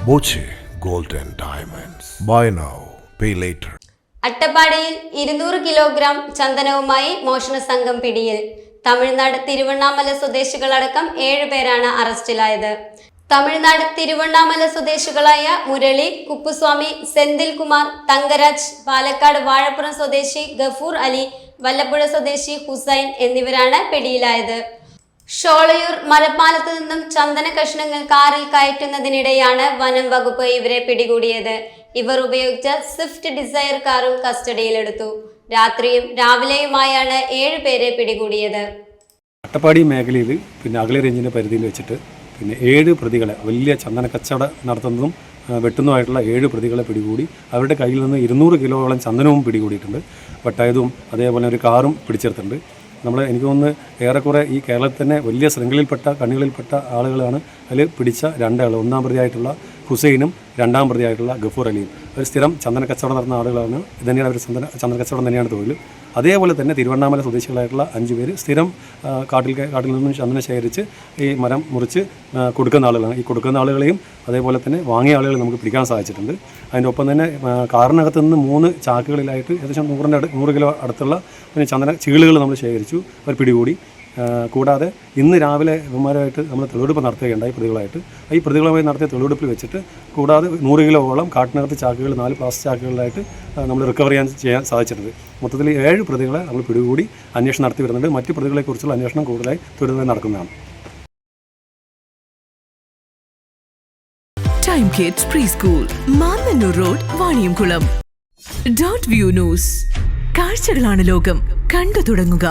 Boche gold and diamonds. Buy now pay later. അട്ടപ്പാടിയിൽ 200 kilogram ചന്ദനവുമായി മോഷണ സംഘം പിടിയിൽ. തമിഴ്നാട് തിരുവണ്ണാമല സ്വദേശികളടക്കം 7 പേരാണ് അറസ്റ്റിലായത്. തമിഴ്നാട് തിരുവണ്ണാമല സ്വദേശികളായ മുരളി, കുപ്പുസ്വാമി, സെന്തിൽ കുമാർ, തങ്കരാജ്, പാലക്കാട് വാഴപ്പുറം സ്വദേശി ഗഫൂർ അലി, വല്ലപ്പുഴ സ്വദേശി ഹുസൈൻ എന്നിവരാണ് പിടിയിലായത്. ഷോളയൂർ മലപ്പാലത്ത് നിന്നും ചന്ദന കഷ്ണങ്ങൾ കാറിൽ കയറ്റുന്നതിനിടെയാണ് വനം വകുപ്പ് ഇവരെ പിടികൂടിയത്. ഇവർ ഉപയോഗിച്ച സ്വിഫ്റ്റ് ഡിസയർ കാറും കസ്റ്റഡിയിലെടുത്തു. രാത്രിയും രാവിലെയുമായാണ് 7 പേരെ പിടികൂടിയത്. അട്ടപ്പാടി മേഖലയിൽ അഗളി റേഞ്ചിൻ്റെ പരിധിയിൽ വെച്ചിട്ട് 7 പ്രതികളെ, വലിയ ചന്ദന കച്ചവടം നടത്തുന്നതും വെട്ടുന്നതുമായിട്ടുള്ള 7 പ്രതികളെ പിടികൂടി. അവരുടെ കയ്യിൽ നിന്ന് 200 കിലോയോളം ചന്ദനവും പിടികൂടിയിട്ടുണ്ട്. പട്ടായതും അതേപോലെ ഒരു കാറും പിടിച്ചെടുത്തിട്ടുണ്ട്. എനിക്ക് തോന്നുന്നു ഏറെക്കുറെ ഈ കേരളത്തിൽ തന്നെ വലിയ ശൃംഖലയിൽപ്പെട്ട കണ്ണികളിൽപ്പെട്ട ആളുകളാണ് അതിൽ പിടിച്ച 2 ആൾ. 1-ാം പ്രതിയായിട്ടുള്ള ഹുസൈനും 2-ാം പ്രതിയായിട്ടുള്ള ഗഫൂർ അലിയും. അവർ സ്ഥിരം ചന്ദന കച്ചവടം നടത്തുന്ന ആളുകളാണ്. ഇത് തന്നെയാണ് അവർ ചന്ദന കച്ചവടം തന്നെയാണ് തൊഴിൽ. അതേപോലെ തന്നെ തിരുവണ്ണാമല സ്വദേശികളായിട്ടുള്ള 5 പേര് സ്ഥിരം കാട്ടിൽ നിന്നും ചന്ദനം ശേഖരിച്ച് ഈ മരം മുറിച്ച് കൊടുക്കുന്ന ആളുകളാണ്. ഈ കൊടുക്കുന്ന ആളുകളെയും അതേപോലെ തന്നെ വാങ്ങിയ ആളുകളെ നമുക്ക് പിടിക്കാൻ സാധിച്ചിട്ടുണ്ട്. അതിൻ്റെ ഒപ്പം തന്നെ കാറിനകത്ത് നിന്ന് 3 ചാക്കുകളിലായിട്ട് ഏകദേശം 100 കിലോ അടുത്തുള്ള ചന്ദന ചീളുകൾ നമ്മൾ ശേഖരിച്ചു. അവർ പിടികൂടി. കൂടാതെ ഇന്ന് രാവിലെ ഇവന്മാരുമായിട്ട് നമ്മൾ തെളിവെടുപ്പ് നടത്തുകയുണ്ടായി പ്രതികളായിട്ട്. ഈ പ്രതികളുമായി നടത്തിയ തെളിവെടുപ്പിൽ വെച്ചിട്ട് കൂടാതെ 100 കിലോയോളം കാട്ടിനകത്ത് ചാക്കുകൾ 4 പ്ലാസ്റ്റിക് ചാക്കുകളിലായിട്ട് നമ്മൾ റിക്കവർ ചെയ്യാൻ സാധിച്ചിട്ടുണ്ട്. മൊത്തത്തിൽ 7 പ്രതികളെ നമ്മൾ പിടികൂടി അന്വേഷണം നടത്തി വരുന്നുണ്ട്. മറ്റ് പ്രതികളെക്കുറിച്ചുള്ള അന്വേഷണം കൂടുതലായി തുടർന്ന് നടക്കുന്നതാണ്. Time kids pre school, Mannannur road, Vaniyamkulam. Dot view news. കാഴ്ചകളാണ് ലോകം, കണ്ടു തുടങ്ങുക.